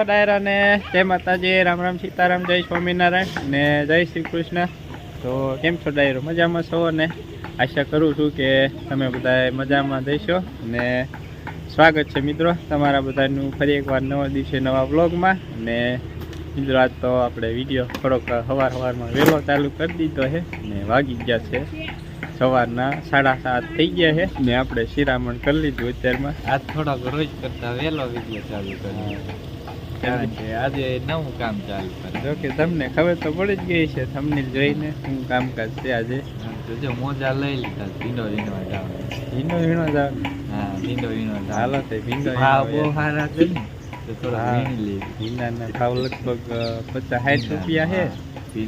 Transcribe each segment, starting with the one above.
ડાયરા ને જય માતાજી, રામ રામ, સીતારામ, જય સ્વામિનારાયણ ને જય શ્રી કૃષ્ણ। તો કેમ છો ડાયરો? મજામાં છો ને? આશા કરું છું કે તમે બધા મજામાં જઈશો ને સ્વાગત છે મિત્રો તમારા બધાનું ફરી એકવાર નવા દિવસે નવા વ્લોગમાં। ને મિત્રો આજ તો આપણે વિડીયો થોડોક સવારમાં વહેલો ચાલુ કરી દીધો છે ને વાગી ગયા છે સવારના 7:30 થઈ ગયા છે ને આપણે શિરામણ કરી લીધું અત્યારમાં। આજ થોડોક રોજ કરતા વહેલો વિડીયો ચાલુ કર્યો કારણ કે આજે નવું કામ ચાલુ કર્યું। જો કે તમને ખબર તો પડી જ ગઈ છે થંબનેલ જોઈને શું કામકાજ છે આજે। જો મોજા લઈ લીધા ભીંડો વીણવા જવાનું। ભીંડો વીણવા જવાનું? હા, ભીંડો વીણવા જવાનું। હાલો તે ભીંડો ભાવ બહુ સારા છે ને તો થોડા વીણી લઈએ। ભીંડાના ભાવ લગભગ 50-60 રૂપિયા છે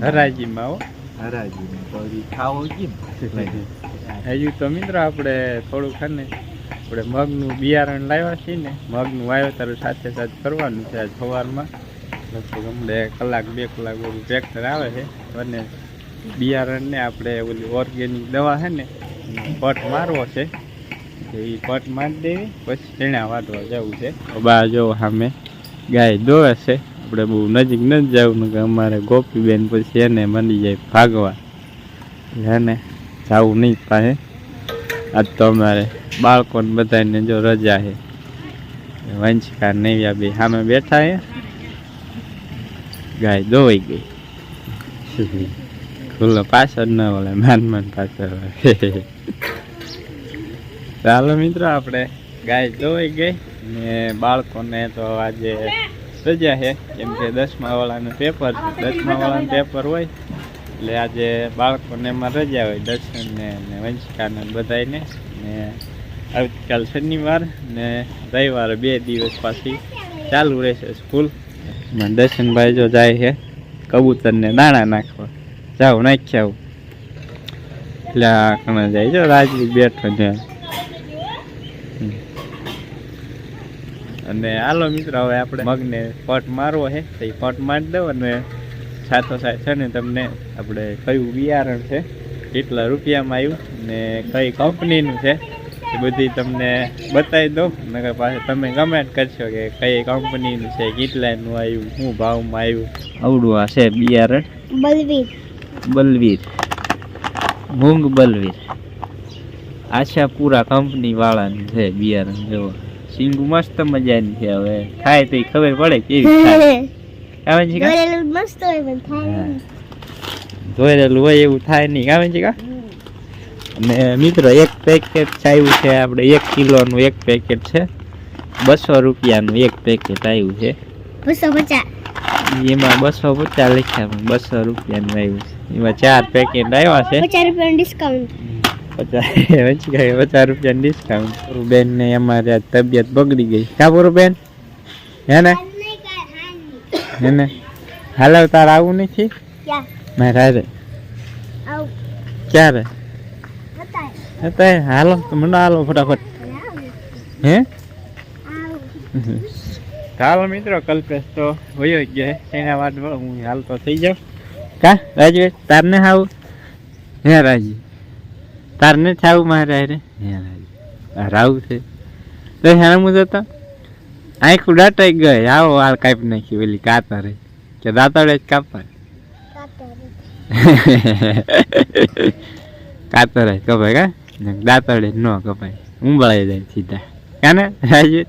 હરાજીમાં। હો હરાજી તો ખાવો કેમ હજુ તો મિત્રો આપણે થોડુંક છે ને આપણે મગનું બિયારણ લાવ્યા છીએ ને મગનું વાવેતર સાથે સાથે કરવાનું છે આજ સવારમાં લગભગ હમણાં 1-2 કલાક ઓલું ટ્રેક્ટર આવે છે અને બિયારણને આપણે ઓલી ઓર્ગેનિક દવા છે ને પટ મારવો છે એ પટ મારી દેવી પછી ચણા વાટવા જવું છે। બા જો સામે ગાય દોવે છે આપણે બહુ નજીક નથી જવું કે અમારે ગોપીબેન પછી એને મંડી જાય ભાગવા એને જવું નહીં પાસે। આજ તો અમારે બાળકોને બધાને જો રજા છે વંશિકા નૈયા બે સામે બેઠા છે ગાય દોવાઈ ગઈ ખુલ્લો પાછળ ન વળે માન પાછળ ચાલો મિત્રો આપણે ગાય દોવાઈ ગઈ ને બાળકોને તો આજે રજા છે કેમ કે 10મા વાળાનું પેપર છે। 10મા વાળાનું પેપર હોય એટલે આજે બાળકોને એમાં રજા હોય દર્શનને ને વંશિકાને બધાને ને આવતીકાલ શનિવાર ને રવિવારે 2 દિવસ પાછી ચાલુ રહેશે સ્કૂલ। દર્શનભાઈ જો જાય છે કબૂતરને દાણા નાખવા જાવ નાખ્યા એટલે આ કણા જાય જો રાજવી બેઠો છે અને હાલો મિત્રો હવે આપણે મગને પટ મારવો છે તો એ પટ મારી દો અને સાથોસાથ છે ને તમને આપણે કયું બિયારણ છે કેટલા રૂપિયામાં આવ્યું ને કઈ કંપનીનું છે એ બધી તમને બતાવી દો નકર પાછું તમે કમેન્ટ કરશો કે કઈ કંપનીનું છે કેટલાનું આવ્યું શું ભાવમાં આવ્યું। આવડું આ છે બિયારણ બલવીર મૂંગ બલવીર આશાપુરા કંપની વાળાનું છે બિયારણ। જો સિંગુ મસ્ત મજાની છે હવે ખાય તો ખબર પડે કેવી થાય મસ્ત હોય પણ થાય ધોયેલું હોય એવું થાય નહીં કાવે છે કા। અને મિત્રો એક પેકેટ આવ્યું છે આપણે 1 કિલોનું એક પેકેટ છે 200 રૂપિયાનું એક પેકેટ આવ્યું છે 250 એમાં 250 લખ્યા પણ 200 રૂપિયાનું આવ્યું છે એમાં 4 પેકેટ આવ્યા છે 50 રૂપિયાનું ડિસ્કાઉન્ટ 50 રૂપિયાનું ડિસ્કાઉન્ટ। બેન ને અમારે તબિયત બગડી ગઈ કા પૂરું બેન હે ને હાલો તાર આવું નથી મારે ક્યારે હાલો તો મને હાલો ફટાફટ હે ચાલો મિત્રો કલ્પેશ તો વયો ગયા એના વાત હું હાલ તો થઈ જાઉં કા રાજુ તારને આવું હે રાજી તારને થાવું મારે રે હે રાજી રાવું છે તો હું જતો આખું દાટાઈ ગઈ આવો હાલ કાપી નાખી ઓલી કાતરે કે દાંતડે જ કાપા કાતરે કપાય કા દાંતડે ન કપાય ઉંબળાઈ જાય સીધા કાને રાજુ।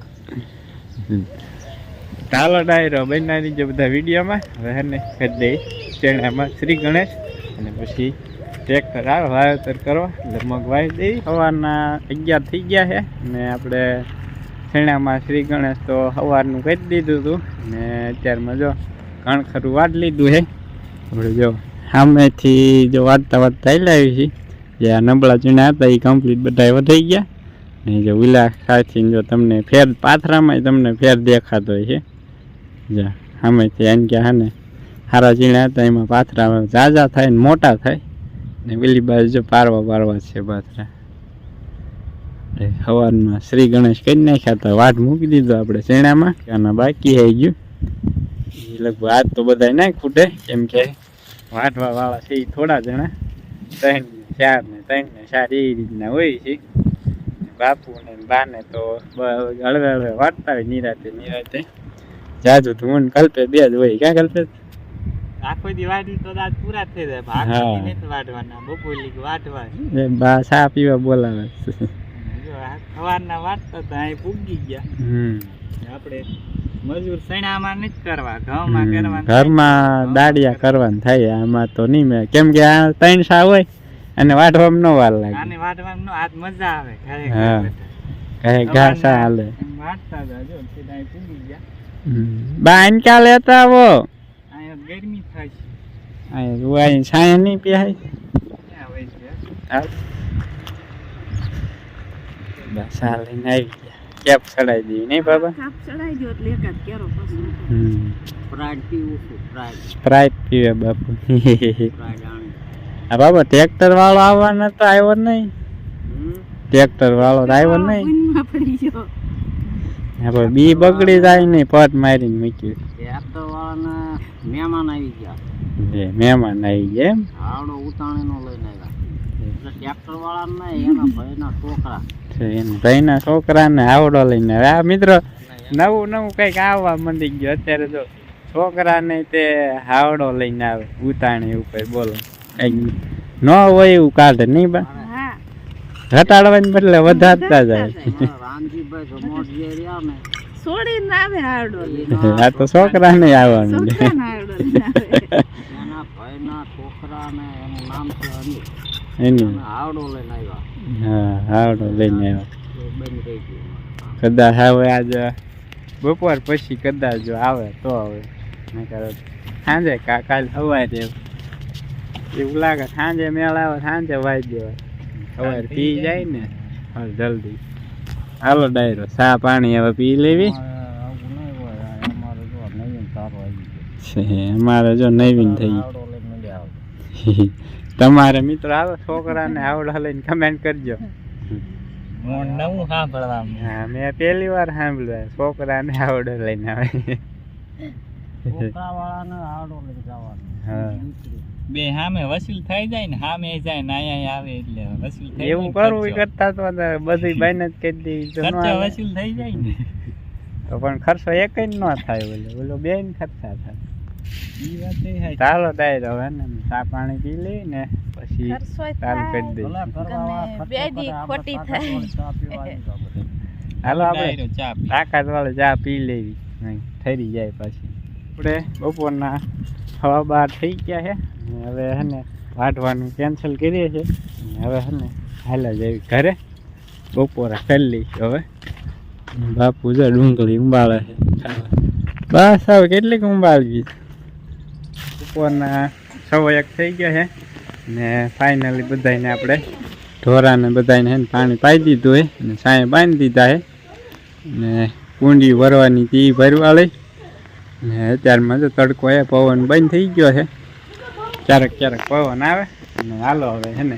ચાલો ડાયરો બનાવી દીજો બધા વિડીયોમાં હવે એને કરી દઈ ચણામાં શ્રી ગણેશ અને પછી ટ્રેક્ટર આવે વાવેતર કરવા એટલે મગ વાવી દઈ। સવારના 11 થઈ ગયા છે ને આપણે ચણામાં શ્રી ગણેશ તો સવારનું કરી દીધું હતું ને અત્યારમાં જો કણખરું વાટ લીધું છે આપણે જો સામેથી જો વાટતા લાવી છે જે આ નબળા ચણા હતા એ કમ્પ્લીટ બધા વધી ગયા ને જો વિલા ખાથી જો તમને ફેર પાથરામાં તમને ફેર દેખાતો હોય છે જા સામેથી આને કે હા ને સારા ચીણા હતા એમાં પાથરા ઝાઝા થાય ને મોટા થાય ને પેલી બાજુ જો પારવા છે પાથરા સવારમાં શ્રી ગણેશ કરી નાખ્યા હતા વાટ મૂકી દીધો આપણે ચણામાં આના બાકી થઈ ગયું એ લગભગ આજ તો બધા ના ખૂટે કેમ કે વાટવા વાળા છે એ થોડા જણા 3 ને 4 એ રીતના હોય છે બાપુ ને બા ને તો હળવે વાટતા હોય નિરાતે જાજુ તું હું કલ્પે બે જ હોય ક્યાં કલ્પે આખો દી વાઢી તો દાંત પૂરા થઈ જાય હા. આખો દી નથી વાઢવાના બપોરલી વાઢવા એ બા ચા પીવા બોલાવે છે. જો આ સવારના વાટતા તો અહીં પૂગી ગયા આપણે મજૂર સણામાં નથી કરવા ઘઉંમાં કરવાનું ઘરમાં દાડિયા કરવાનું થાય આમાં તો નહીં મેં કેમ કે આ 3 સા હોય અને વાઢવામાં ન વાર લાગે આને વાઢવામાં નો આજ મજા આવે ઘરે હા. બેઠા. કહે ઘાસા હાલે એમ વાટતા હતા જો સીધા અહીં પૂગી ગયા બાઈન કા લેતા આવો અહીંયા ગરમી થાય છે અહીં રૂવાઈ છાંય નહીં પીહાય ક્યાં હોય છે બસ આ લઈને આવી ગયા કેપ ચડાઈ દેવી નહીં બાબા કાપ ચડાઈ દો એટલે એકાદ કેરો પછી સ્પ્રાઇટ પીવું છું સ્પ્રાઇટ પીવે બાપુ સ્પ્રાઇટ આણી આ બાબા ટ્રેક્ટર વાળો આવવાનો તો આવ્યો જ નહીં ટ્રેક્ટર વાળો તો આવ્યો જ નહીં ગુનમાં પડી ગયો આપણે બી બગડી જાય નહીં પટ મારીને મૂક્યું ટ્રેક્ટર વાળાના મહેમાન આવી ગયા જે મહેમાન આવી ગયા એમ આવડો ઉતાણીનો લઈને આવ્યા એટલે ટ્રેક્ટર વાળા ને એના ભાઈના છોકરા છે એને ભાઈના છોકરાને આવડો લઈને આવે આ મિત્રો નવું નવું કંઈક આવવા મંડી ગયું અત્યારે જો છોકરાને તે હાવડો લઈને આવે ઉતાણી ઉપર બોલો કંઈક ન હોય એવું કાઢે નહીં બા હા ઘટાડવાને બદલે વધારતા જાય રામજીભાઈ જમોટ જે રહ્યા ને છોડીને આવે હારડો આ તો છોકરાને આવવાનું છે છોકરાને હારડો લઈને આવે એના ભાઈના છોકરા ને એનું નામ છે અનિલ એની આવડો લઈને આવ્યા હા હાવડો લઈને આવ્યો તો બંધ થઈ ગયું કદાચ હવે આજે બપોર પછી કદાચ જો આવે તો હવે નકર સાંજે કાલ સવારે એવું લાગે સાંજે મેળ આવે સાંજે વાઈ દેવાય સવારે પી જાય ને હવે જલ્દી હાલો ડાયરો ચા પાણી હવે પી લેવી આવું નહીં હોય અમારે જો નવીન સારો આવી છે અમારે જો નવીન થઈ ગયો આવડો લઈને મજા આવે ગઈ તમારે મિત્રો આવે છોકરાને આવડા લઈને કમેન્ટ કરજો નવું સાંભળવાનું હા મેં પહેલી વાર સાંભળ્યું છોકરાને આવડો લઈને આવે છોકરા વાળાને આવડો લઈને જવાનું હા બે સામે વસૂલ થઈ જાય ને સામે જાય ને અહીંયા આવે એટલે વસૂલ થઈ એવું કરવું ઈ કરતા તો બધી બાઈને જ કહી દેવી તો ન ખર્ચા આવે. વસૂલ થઈ જાય ને તો પણ ખર્ચો એક જ ન થાય ઓલો બેન ખર્ચા થાય ઈ વાત એ હાચી. ચાલો ડાયરો હવે ને ચા પાણી પી લઈ ને પછી ખર્ચોય ચાલુ કરી થાય. દઈ ભલા કરવાવાળા અને ખર્ચો બે કરે, દી આપણે ખોટી તાકાત થાય. વાળી ચા પીવાની તો આપણે. હાલો આપણે ડાયરો ચા પી. તાકાત વાળી ચા પી લેવી નહીં ઠરી જાય પછી આપણે બપોરના 12:30 થઈ ગયા છે ને હવે હે ને વાઢવાનું કેન્સલ કરીએ છીએ અને હવે હે ને હાલા જેવી ઘરે બપોરા કરી લઈશું હવે બાપુ જો ડુંગળી ઉંબાળે છે બસ હવે કેટલીક ઉંબાળવી બપોરના 1:15 થઈ ગયા છે ને ફાઇનલી બધાને આપણે ઢોરાને બધાને હે ને પાણી પાઈ દીધું હોય અને સાંય બાંધી દીધા છે ને કુંડી ભરવાની તી ભરવા લઈ ને અત્યારમાં તો તડકો એ પવન બંધ થઈ ગયો છે ક્યારેક ક્યારેક પવન આવે અને હાલો હવે હે ને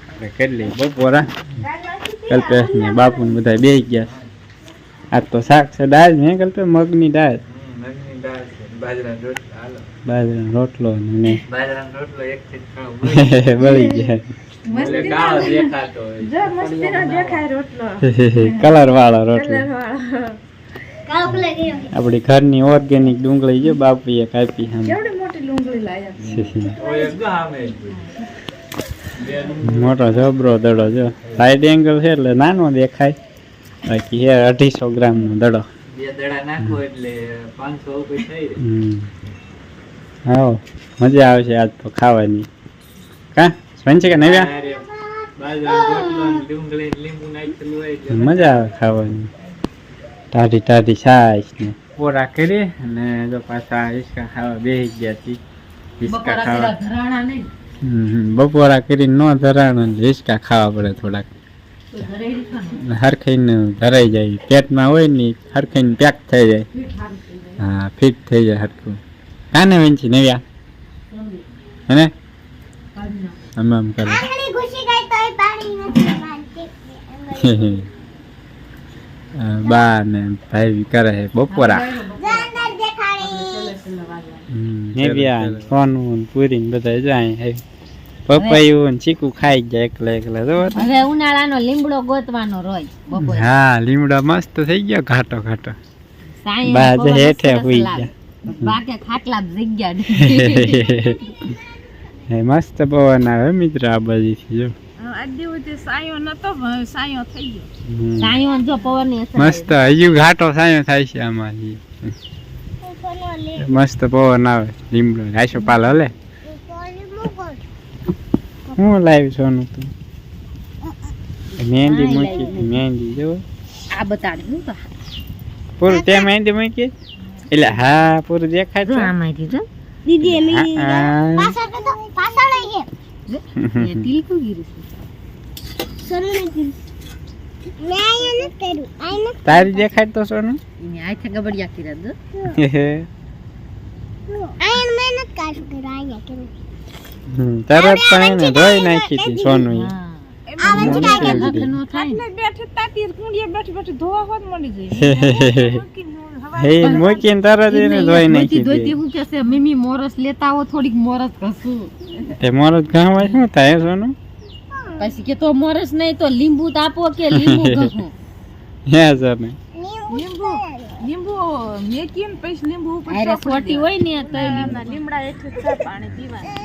આપણે કરી લઈએ બપોરા કલ્પેશ ને બાપુ ને બધા બેસી ગયા આજ તો શાક છે દાળ મેં કલ્પે મગની દાળ મગની દાળ છે, બાજરાનો રોટલો, હાલો. બાજરાનો રોટલો ને બાજરાનો રોટલો એકથી જ ખાઓ. બળી ગયા એટલે કાળો દેખાતો હોય. જો મસ્તીનો દેખાય રોટલો કલર વાળો રોટલો કલર વાળો આપણી ઘરની ઓર્ગેનિક ડુંગળી જો બાપુએ કાપી સામે કેવડી મોટી ડુંગળી લાયા ઓય એકદમ સામે જ હોય. બે ડુંગળી. મોટો જબરો દડો જો સાઈડ એંગલ છે એટલે નાનો દેખાય બાકી હે 250 ગ્રામનો દડો બે દડા નાખો એટલે 500 રૂપિયા થઈ રહે. હા મજા આવશે આજ તો ખાવાની કા સ્પંચ કે નહીં વ્યા? અરે, બાજરાનો રોટલો અને ડુંગળી ને લીંબુ નાખેલું હોય એટલે મજા આવે ખાવાની ટાઢી ટાઢી છાશ ને પોરા કરી અને જો પાછા હિસકા ખાવા બેસી ગયા હતી હિસકા ખાવા બપોરા કરીને ન ધરાણ હિસકા ખાવા પડે થોડાક હરખાઈને ધરાઈ જાય પેટમાં હોય ને હરખાઈને પેક થઈ જાય હા ફિટ થઈ જાય હરખું કાને વેંચી નવ્યા હેને આમ આમ કરે બા ને ભાઈ કરે છે બપોરા સોનું પૂરી ને બધા જાય પપૈયું ને ચીકુ ખાઈ જાય એકલા એકલા જો હવે ઉનાળાનો લીમડો ગોતવાનો રોજ બપોરે હા લીમડો મસ્ત થઈ ગયો ઘાટો ઘાટો સાંઈ બા પવન જે હેઠે સરસ હુઈ લાગે. બાકે ખાટલા જગ્યા હે મસ્ત પવન આવે મિત્ર આ બાજુથી જો આજ દિવસે સાયો નતો પણ સાયો થઈ ગયો. સાંયો જો પવન ની અસર મસ્ત હજુ ઘાટો સાયો થાય છે આમાંથી મસ્ત પવન આવે લીમડો આશો પાલ હલે હું લાવી સોનું તું મહેંદી મૂકી મહેંદી જો આ બતાડ્યું તો પૂરું તે મહેંદી મૂકી એટલે હા પૂરું દેખાય જો છે આમાંથી જો હા, એ તિલકું ગીરું છે તારી દેખાય તો સોનું એને આથે ગબડિયા કર્યા દો તરત પણ એને ધોઈ નાખી હતી સોનું ઈ. નો થાય ને. બેઠે તાતી કુંડિયા બેઠી બેઠી ધોવા હોત મળી જાય. હે મૂકીને તરત એને ધોઈ નાખી ધોઈતી હતી હું કહેશે મમ્મી મોરસ લેતા આવો થોડીક મોરસ ઘસું તે મોરસ ગામમાં શું થાય સોનું પછી કે તો મોરસ નહીં તો લીંબુ તાપો કે લીંબુ ઘસું હે સોનું લીંબુ મેકીને પછી લીંબુ ઉપર અરે સોટી હોય ને તો લીમડા એટલું ચા પાણી પીવાનું.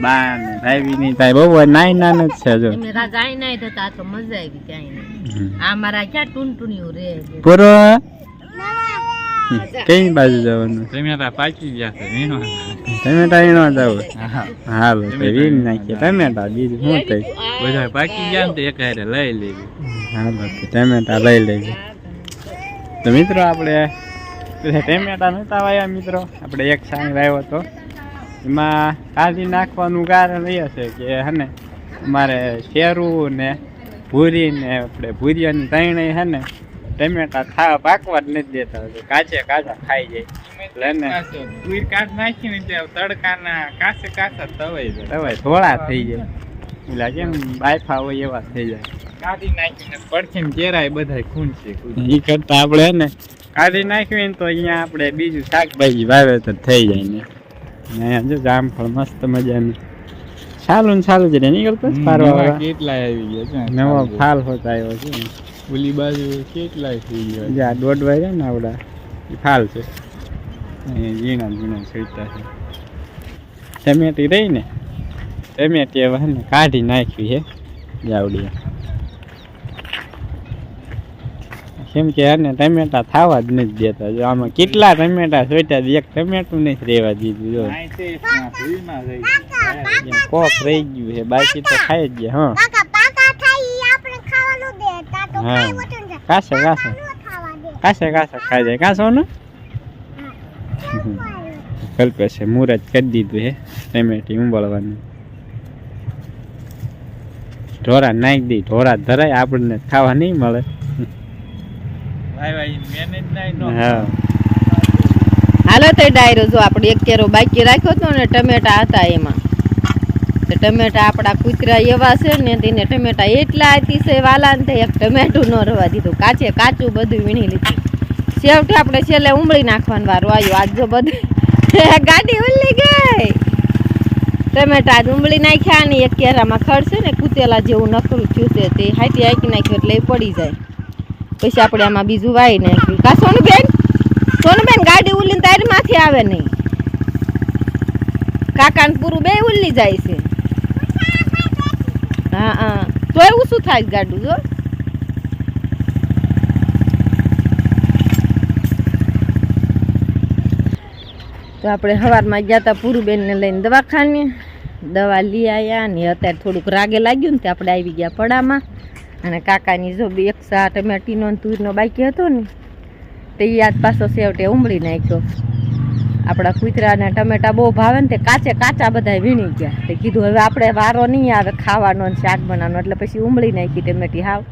બાને ભાઈ નહીં થાય બહુ નાઈ નાનું જ છે જો એમને રાજા આઈ નાઈ થતા આ તો મજા આવી ક્યાંય નહીં આ મારા ક્યાં ટૂનટૂનિયું રે પૂરો કઈ બાજુ જવાનું ટમેટા પાકી ગયા છે ટમેટા વીણો જવું હાલો તો વીણ નાખીએ ટમેટા બીજું શું થાય બધા પાકી ગયા ને તો એક હારે લઈ લેવી હાલો તો ટમેટા લઈ લેવી તો મિત્રો આપણે ટમેટા નહોતા વાયા મિત્રો આપણે એક સાંગ વાવ્યો હતો એમાં કાઢી નાખવાનું કારણ એ છે કે હે ને અમારે શેરું ને ભૂરી ને આપણે ભૂરિયાની ત્રણેય હે ને ટમેટા ખાવા પાકવા જ નથી દેતા કાચે કાચા ખાઈ જાય એટલે ને તુર કાઢ નાખીને તડકાના કાચે કાચા તવાય થોડા થઈ જાય એટલે કેમ બાયફા હોય એવા થઈ જાય કાઢી નાખીને પડખીને ચેરાય બધા ખૂનશે એ કરતા આપણે હે ને કાઢી નાખીએ ને તો અહીંયા આપણે બીજું શાકભાજી વાવેતર થઈ જાય ને અહીંયા જો જામફળ મસ્ત મજાની સાલું ને સાલું જ રે નીકળતો પારવા કેટલા આવી ગયા નવો ફાલ હોત આવ્યો છે ઓલી બાજુ કેટલાય થઈ ગયા જ્યાં દોઢ વાગ્યા ને આવડા એ ફાલ છે ઝીણા ઝીણા છેડતા છે ટમેટી રહી ને ટમેટી હવે ને કાઢી નાખવી છે જાવડી કેમ કે ને ટમેટા થવા જ નથી દેતા જો આમાં કેટલા ટમેટા છોટ્યા એક ટમેટું નથી રહેવા દીધું જો કોક રહી ગયું છે બાકી તો ખાઈ જ ગયા હા કાસે કાસે કાસે કાસે ખાઈ જાય કાસો ને કલ્પે છે મુહૂર્ત કરી દીધું છે ટમેટી ઉંબળવાનું ઢોરા નાખી દઈ ઢોરા ધરાય આપણને ખાવા નહીં મળે હા હાલો તો ડાયરો જો આપણે એક કેરો બાકી રાખ્યો હતો ને ટમેટા હતા એમાં તો ટમેટા આપણા કૂતરા એવા છે ને તેને ટમેટા એટલા અતિશય વાલા ને એક ટમેટું ન રવા દીધું કાચે કાચું બધું વીણી લીધું છેવટે આપણે છેલ્લે ઉમળી નાખવાનો વારો આવ્યો આજ જો બધું ગાડી ઉલ્લી ગઈ ટમેટા આજ ઉમળી નાખ્યા ને એક કેરામાં ખડશે ને કૂતેલા જેવું નકરું થયું છે તે હાથી હાકી નાખ્યું એટલે એ પડી જાય પછી આપણે આમાં બીજું વાઈ નાખ્યું કા સોનુબેન ગાડી ઉલ્લીને તારીમાંથી આવે નહીં કાકાને પૂરું બે ઉલ્લી જાય છે હા હા તો એવું શું થાય ગાડું જો તો આપણે સવારમાં ગયા હતા પૂરુબેનને લઈને દવાખાને દવા લઈ આવ્યા ને અત્યારે થોડુંક રાગે લાગ્યું ને તે આપણે આવી ગયા પડામાં અને કાકાની જો એક સા ટમેટીનો તુરનો બાકી હતો ને તે યાદ પાછો સેવટે ઉમળી નાખ્યો આપણા કૂતરાને ટમેટા બહુ ભાવે ને તે કાચે કાચા બધા વીણી ગયા તે કીધું હવે આપણે વારો નહીં આવે ખાવાનો ને શાક બનાવવાનો એટલે પછી ઉમળી નાખી ટમેટી હાવ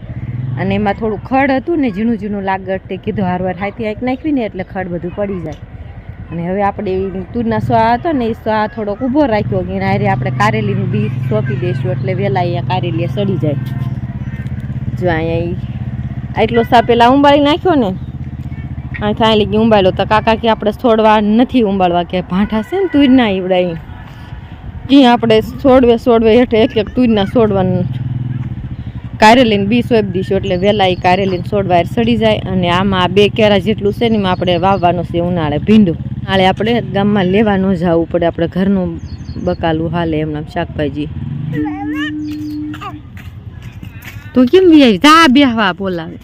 અને એમાં થોડું ખડ હતું ને ઝીણું ઝીણું લાગત તે કીધું હારવાર હાથી હાઈક નાખવી ને એટલે ખડ બધું પડી જાય અને હવે આપણે તુરના સ્વા હતો ને એ સ્વા થોડોક ઊભો રાખ્યો કે હારે આપણે કારેલીનું બી સોંપી દઈશું એટલે વહેલા અહીંયા કારેલી સડી જાય જો અહીંયા આટલો સા પેલા ઉંબાળી નાખ્યો ને આ થાય લગી ઉંબાળ્યો તો કાકા કે આપણે છોડવા નથી ઉંબાળવા કે ભાંઠા છે ને તુરના ઈવડાવી ત્યાં આપણે સોડવે હેઠે એક એક તુરના સોડવાનું કારેલીને બી સોંપી દઈશું એટલે વહેલા એ કારેલીને છોડવા સડી જાય. અને આમાં આ 2 કેરા જેટલું છે ને એમાં આપણે વાવવાનું છે ઉનાળે ભીંડું. નાળે આપણે ગામમાં લેવા ન જવું પડે, આપણે ઘરનું બકાલું હાલે એમના શાકભાજી. તું કેમ બી આવી જા બેહવા બોલાવે.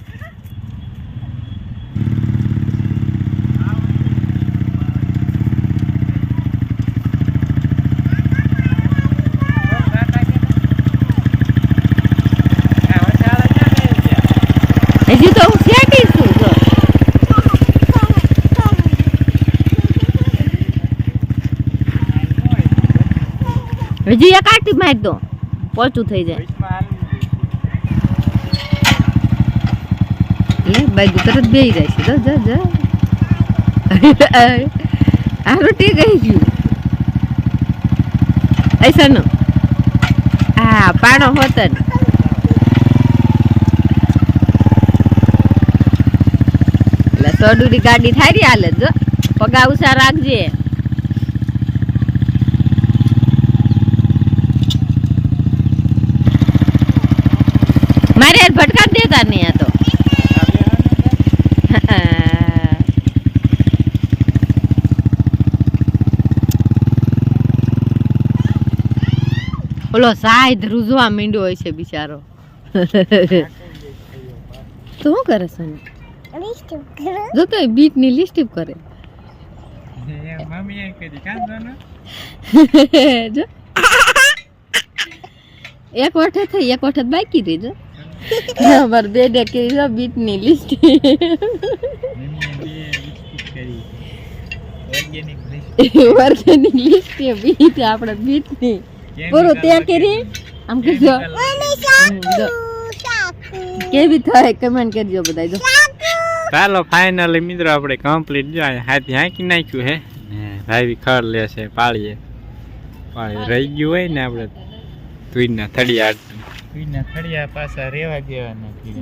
હજી તો હું શેકી છું જો. હજી એક આટી મારી દો પોચું થઈ જાય. લે બાજુ તરત બેહી જાય છે. જો જો જો આ રોટી ગઈ ગયું ऐसा न આ પાણો હોતન એટલે સોડુરી ગાડી થારી હાલે જો પગા ઉસા રાખજે. મારે ભટકા દેતા નહીં આ તો. ઓલો સાહેબ રૂઝવા માંડ્યો હોય છે બિચારો. તો શું કરે છે જો તો બીટ ની લિસ્ટ કરે જો એક વખત થઈ એક વખત બાકી રહી જો અમારે બેડે કરી જો બીટ ની લિસ્ટ ઓર્ગેનિક લિસ્ટ બીટ આપણે બીટ ની પૂરું ત્યાં કરી આમ કહેજો કેવી થાય કમેન્ટ કરજો બધા જો. ચાલો ફાઇનલી મિત્રો આપણે કમ્પ્લીટ જો હાથી હાંકી નાખ્યું હે ભાઈ ખર લેશે પાળીએ રહી ગયું હોય ને આપણે તુઈના થડિયા પાછા રેવા દેવા નથી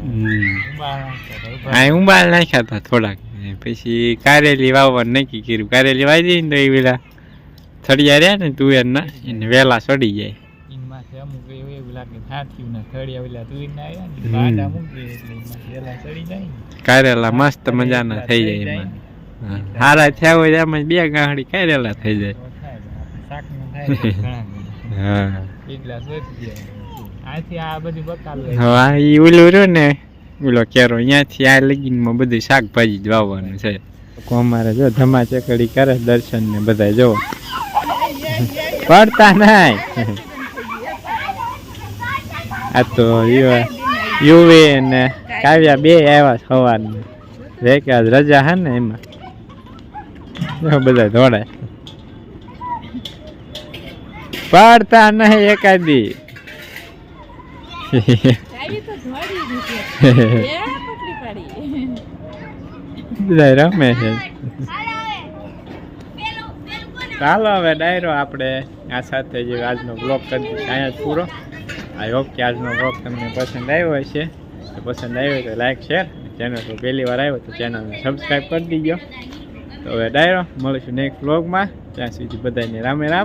ઉંબાળ નાખ્યા હતા થોડાક. પછી કારેલી વાવવાનું નક્કી કર્યું. કારેલી વાવી દઈ ને તો એ પેલા થડિયા રહ્યા ને તુવેર ના એને વેલા સડી જાય. અમુક એવું લાગે હાથીના થડિયા ઓલા તુવેરના આવ્યા ને બાડા મૂકી એટલે વેલા સડી જાય. કારેલા મસ્ત મજાના થઈ જાય એમાં. હારા થયા હોય એમાં 2 ગાંહડી કારેલા થઈ જાય. શાકનું થાય ઘણા હા એટલા સોચી જાય. આથી આ બધી બકાલું હા એ ઓલું રહ્યો ને ઓલો કેરો અહીંયાથી આ લગીનમાં બધું શાકભાજી જ વાવવાનું છે. અમારે જો ધમા ચકડી કરે દર્શન ને બધા જો પડતા નહીં. આ તો યુવે ને કાવ્યા 2 આવ્યા સવારના રેકાજ રજા હે ને એમાં બધા દોડાય પડતા નહીં એકાદી. બધા રમે છે. ચાલો હવે ડાયરો આપણે આ સાથે જે આજનો બ્લોગ કરી દીધો અહીંયા જ પૂરો. આઈ હોપ કે આજનો બ્લોગ તમને પસંદ આવ્યો હશે. તો પસંદ આવ્યો તો લાઈક શેર, ચેનલ પર પહેલી વાર આવ્યો તો ચેનલને સબસ્ક્રાઈબ કરી દીજો. તો હવે ડાયરો મળીશું નેક્સ્ટ બ્લોગમાં. ત્યાં સુધી બધાને રામે રામ.